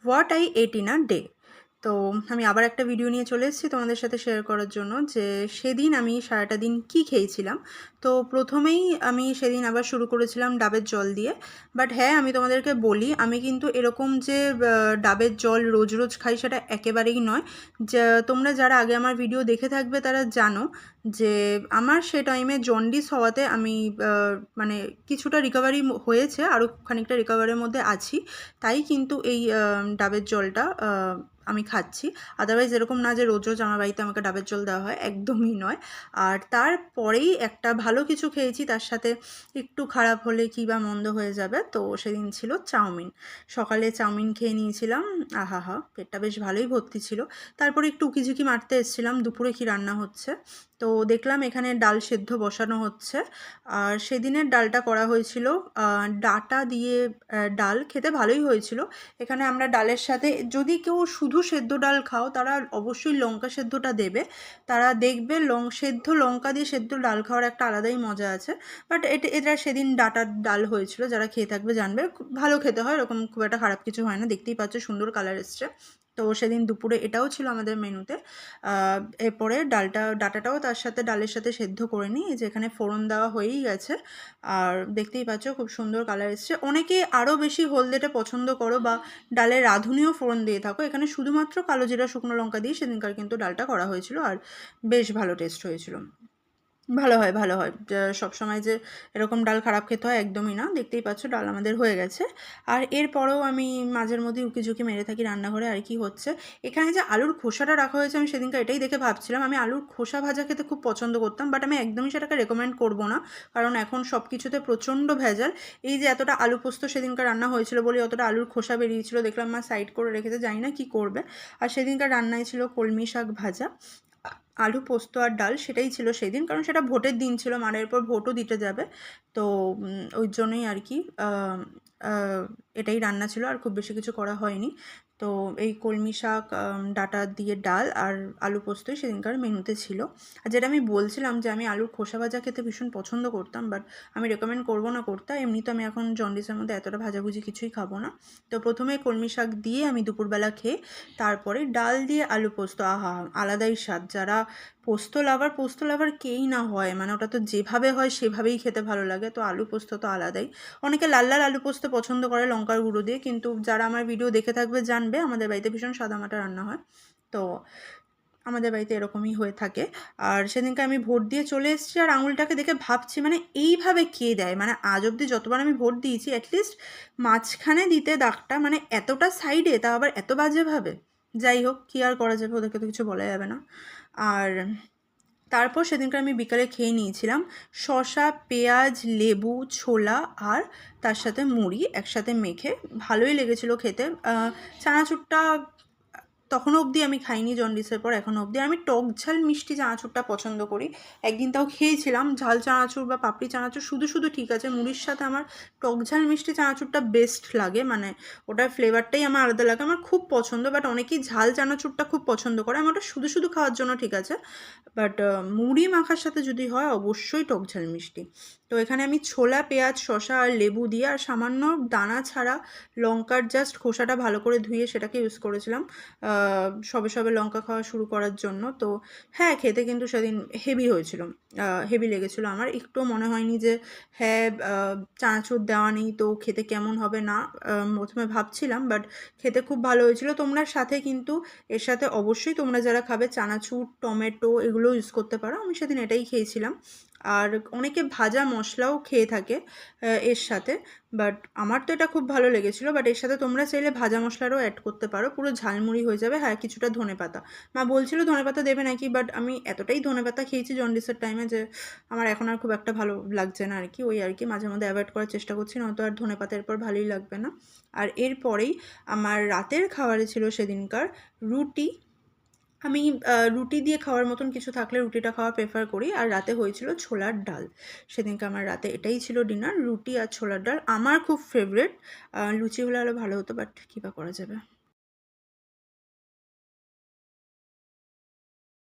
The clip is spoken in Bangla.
What I ate in a day. তো আমি আবার একটা ভিডিও নিয়ে চলে এসেছি তোমাদের সাথে শেয়ার করার জন্য যে সেদিন আমি সারাটা দিন কী খেয়েছিলাম। তো প্রথমেই আমি সেদিন আবার শুরু করেছিলাম ডাবের জল দিয়ে। বাট হ্যাঁ, আমি তোমাদেরকে বলি, আমি কিন্তু এরকম যে ডাবের জল রোজ রোজ খাই সেটা একেবারেই নয়। যা তোমরা যারা আগে আমার ভিডিও দেখে থাকবে তারা জানো যে আমার সে টাইমে জন্ডিস হওয়াতে আমি মানে কিছুটা রিকভারি হয়েছে, আরও খানিকটা রিকভারির মধ্যে আছি, তাই কিন্তু এই ডাবের জলটা আমি খাচ্ছি। আদারওয়াইজ এরকম না যে রোজ রোজ আমার বাড়িতে আমাকে ডাবের জল দেওয়া হয়, একদমই নয়। আর তারপরেই একটা ভালো কিছু খেয়েছি, তার সাথে একটু খারাপ হলে কী বা মন্দ হয়ে যাবে। তো সেদিন ছিল চাউমিন। সকালে চাউমিন খেয়ে নিয়েছিলাম, আহা পেটটা বেশ ভালোই ভর্তি ছিল। তারপরে একটু উকিঝুঁকি মারতে এসেছিলাম দুপুরে কী রান্না হচ্ছে। তো দেখলাম এখানে ডাল সেদ্ধ বসানো হচ্ছে। আর সেদিনের ডালটা করা হয়েছিল ডাঁটা দিয়ে ডাল, খেতে ভালোই হয়েছিল। এখানে আমরা ডালের সাথে, যদি কেউ শুধু সেদ্ধ ডাল খাও তারা অবশ্যই লঙ্কা সেদ্ধটা দেবে। তারা দেখবে সেদ্ধ লঙ্কা দিয়ে সেদ্ধ ডাল খাওয়ার একটা আলাদাই মজা আছে। বাট এটা সেদিন ডাঁটার ডাল হয়েছিল, যারা খেয়ে থাকবে জানবে, ভালো খেতে হয়, এরকম খুব একটা খারাপ কিছু হয় না। দেখতেই পাচ্ছ সুন্দর কালার এসছে। তো সেদিন দুপুরে এটাও ছিল আমাদের মেনুতে। এরপরে ডাঁটাটাও তার সাথে ডালের সাথে সেদ্ধ করে নিই, এই যে এখানে ফোড়ন দেওয়া হয়েই গেছে। আর দেখতেই পাচ্ছ খুব সুন্দর কালার এসছে। অনেকে আরও বেশি হলদেটে পছন্দ করো বা ডালের রাঁধুনিও ফোড়ন দিয়ে থাকো, এখানে শুধুমাত্র কালো জিরা শুকনো লঙ্কা দিয়ে সেদিনকার কিন্তু ডালটা করা হয়েছিল, আর বেশ ভালো টেস্ট হয়েছিল। ভালো হয়, ভালো হয়। সবসময় যে এরকম ডাল খারাপ খেতে হয় একদমই না। দেখতেই পাচ্ছ ডাল আমাদের হয়ে গেছে। আর এরপরেও আমি মাঝের মধ্যেই উকিঝুঁকি মেরে থাকি রান্নাঘরে আর কি হচ্ছে। এখানে যে আলুর খোসাটা রাখা হয়েছে, আমি সেদিনকার এটাই দেখে ভাবছিলাম, আমি আলুর খোসা ভাজা খেতে খুব পছন্দ করতাম, বাট আমি একদমই সেটাকে রেকমেন্ড করব না, কারণ এখন সব কিছুতে প্রচণ্ড ভেজাল। এই যে এতটা আলু পোস্ত সেদিনকার রান্না হয়েছিল বলে অতটা আলুর খোসা বেরিয়েছিল, দেখলাম মা সাইড করে রেখেছে, জানি না কী করবে। আর সেদিনকার রান্নায় ছিল কলমি শাক ভাজা, আলু পোস্ত আর ডাল, সেটাই ছিল সেদিন, কারণ সেটা ভোটের দিন ছিল, মানে এরপর ভোটও দিতে যাবে। তো ওই জন্যই আর কি এটাই রান্না ছিল, আর খুব বেশি কিছু করা হয়নি। তো এই কলমি শাক, ডাঁটা দিয়ে ডাল আর আলু পোস্তই সেদিনকার মেনুতে ছিল। আর যেটা আমি বলছিলাম যে আমি আলুর খোসা ভাজা খেতে ভীষণ পছন্দ করতাম, বাট আমি রেকমেন্ড করবো না করতে। এমনি তো আমি এখন জন্ডিসের মধ্যে এতটা ভাজাভুজি কিছুই খাবো না। তো প্রথমে কলমি শাক দিয়ে আমি দুপুরবেলা খেয়ে তারপরে ডাল দিয়ে আলু পোস্ত, আহা আলাদাই স্বাদ। যারা পোস্ত লাভার কেই না হয়, মানে ওটা তো যেভাবে হয় সেভাবেই খেতে ভালো লাগে। তো আলু পোস্ত তো আলাদাই। অনেকে লাল লাল আলু পোস্ত পছন্দ করে লঙ্কার গুঁড়ো দিয়ে, কিন্তু যারা আমার ভিডিও দেখে থাকবে জানবে আমাদের বাড়িতে ভীষণ সাদামাটা রান্না হয়। তো আমাদের বাড়িতে এরকমই হয়ে থাকে। আর সেদিনকে আমি ভোট দিয়ে চলে এসেছি, আর আঙুলটাকে দেখে ভাবছি মানে এইভাবে কে দেয়, মানে আজ অবধি যতবার আমি ভোট দিয়েছি অ্যাটলিস্ট মাঝখানে দিতে দাগটা, মানে এতটা সাইডে, তা আবার এত বাজেভাবে। যাই হোক, কী আর করা যাবে, ওদেরকে তো কিছু বলা যাবে না। আর তারপর সেদিনকার আমি বিকালে খেয়ে নিয়েছিলাম শসা, পেঁয়াজ, লেবু, ছোলা আর তার সাথে মুড়ি একসাথে মেখে, ভালোই লেগেছিলো খেতে। চানাচুরটা তখনও অবধি আমি খাইনি জন্ডিসের পর, এখনও অবধি। আমি টক ঝাল মিষ্টি চানাচুরটা পছন্দ করি। একদিন তাও খেয়েছিলাম ঝাল চানাচুর বা পাপড়ি চানাচুর শুধু শুধু ঠিক আছে, মুড়ির সাথে আমার টক ঝাল মিষ্টি চানাচুরটা বেস্ট লাগে, মানে ওটার ফ্লেভারটাই আমার আলাদা লাগে, আমার খুব পছন্দ। বাট অনেকেই ঝাল চানাচুরটা খুব পছন্দ করে, আমি ওটা শুধু শুধু খাওয়ার জন্য ঠিক আছে, বাট মুড়ি মাখার সাথে যদি হয় অবশ্যই টক ঝাল মিষ্টি। তো এখানে আমি ছোলা, পেঁয়াজ, শসা আর লেবু দিয়ে আর সামান্য দানা ছাড়া লঙ্কার জাস্ট খোসাটা ভালো করে ধুয়ে সেটাকে ইউজ করেছিলাম সবে সবে লঙ্কা খাওয়া শুরু করার জন্য। তো হ্যাঁ, খেতে কিন্তু সেদিন হেভি হয়েছিল, হেভি লেগেছিলো আমার। একটু মনে হয়নি যে হ্যাঁ চানাচুর দেওয়া নেই তো খেতে কেমন হবে, না প্রথমে ভাবছিলাম, বাট খেতে খুব ভালো হয়েছিল। তোমরা সাথে কিন্তু এর সাথে অবশ্যই তোমরা যারা খাবে চানাচুর, টমেটো এগুলো ইউজ করতে পারো। আমি সেদিন এটাই খেয়েছিলাম। আর অনেকে ভাজা মশলাও খেয়ে থাকে এর সাথে, বাট আমার তো এটা খুব ভালো লেগেছিলো। বাট এর সাথে তোমরা চাইলে ভাজা মশলারও অ্যাড করতে পারো, পুরো ঝালমুড়ি হয়ে যাবে। হ্যাঁ, কিছুটা ধনেপাতা, মা বলছিল ধনেপাতা দেবে নাকি, বাট আমি এতটাই ধনেপাতা খেয়েছি জন্ডিসের টাইমে যে আমার এখন আর খুব একটা ভালো লাগছে না আর কি। ওই আর কি মাঝে মধ্যে অ্যাভয়েড করার চেষ্টা করছি, নয়তো আর ধনেপাতা এরপর ভালোই লাগবে না। আর এরপরেই আমার রাতের খাবারে ছিল সেদিনকার রুটি। আমি রুটি দিয়ে খাওয়ার মতন কিছু থাকলে রুটিটা খাওয়া প্রেফার করি। আর রাতে হয়েছিল ছোলার ডাল। সেদিনকে আমার রাতে এটাই ছিল ডিনার, রুটি আর ছোলার ডাল। আমার খুব ফেভারিট। লুচি হলে আরও ভালো হতো, বাট কী বা করা যাবে।